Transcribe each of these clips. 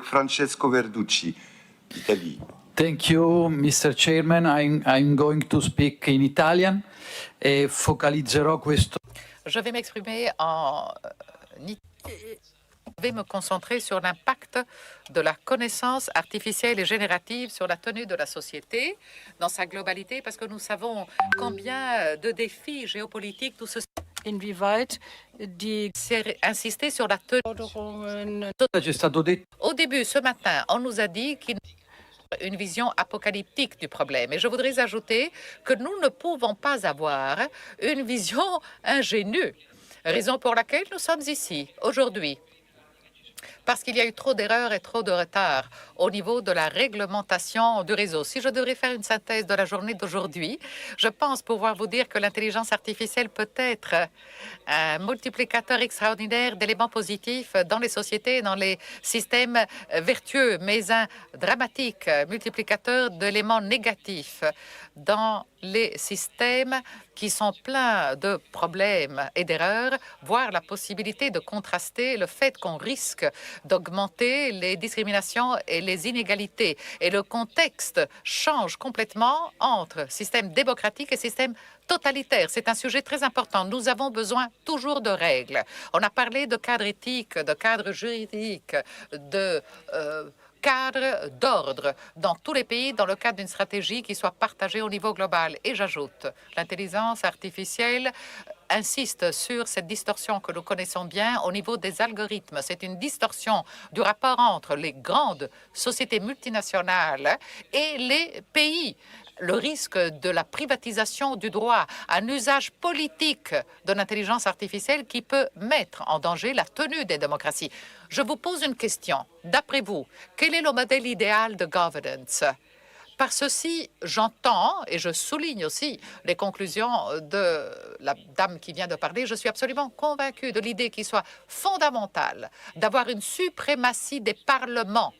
Francesco Verducci, Italie. Thank you, Mr. Chairman. I'm going to speak in Italian e focalizzerò questo. Je vais m'exprimer en je vais me concentrer sur l'impact de la connaissance artificielle et générative sur la tenue de la société dans sa globalité, parce que nous savons combien de défis géopolitiques tout ceci. Inwieweit die Insister sur la tenue. C'è stato detto Au début, ce matin, on nous a dit qu'il y a une vision apocalyptique du problème. Et je voudrais ajouter que nous ne pouvons pas avoir une vision ingénue, raison pour laquelle nous sommes ici aujourd'hui. Parce qu'il y a eu trop d'erreurs et trop de retard au niveau de la réglementation du réseau. Si je devrais faire une synthèse de la journée d'aujourd'hui, je pense pouvoir vous dire que l'intelligence artificielle peut être un multiplicateur extraordinaire d'éléments positifs dans les sociétés et dans les systèmes vertueux, mais un dramatique multiplicateur d'éléments négatifs dans les systèmes qui sont pleins de problèmes et d'erreurs, voire la possibilité de contraster le fait qu'on risque d'augmenter les discriminations et les inégalités. Et le contexte change complètement entre système démocratique et système totalitaire. C'est un sujet très important. Nous avons besoin toujours de règles. On a parlé de cadre éthique, de cadre juridique, de cadre d'ordre dans tous les pays dans le cadre d'une stratégie qui soit partagée au niveau global. Et j'ajoute, l'intelligence artificielle insiste sur cette distorsion que nous connaissons bien au niveau des algorithmes. C'est une distorsion du rapport entre les grandes sociétés multinationales et les pays. Le risque de la privatisation du droit, un usage politique de l'intelligence artificielle qui peut mettre en danger la tenue des démocraties. Je vous pose une question. D'après vous, quel est le modèle idéal de governance? Par ceci, j'entends et je souligne aussi les conclusions de la dame qui vient de parler. Je suis absolument convaincue de l'idée qu'il soit fondamentale d'avoir une suprématie des parlements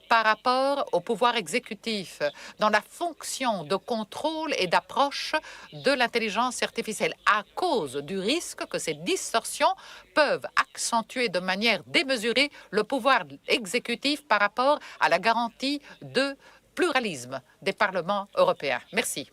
par rapport au pouvoir exécutif dans la fonction de contrôle et d'approche de l'intelligence artificielle à cause du risque que ces distorsions peuvent accentuer de manière démesurée le pouvoir exécutif par rapport à la garantie de pluralisme des parlements européens. Merci.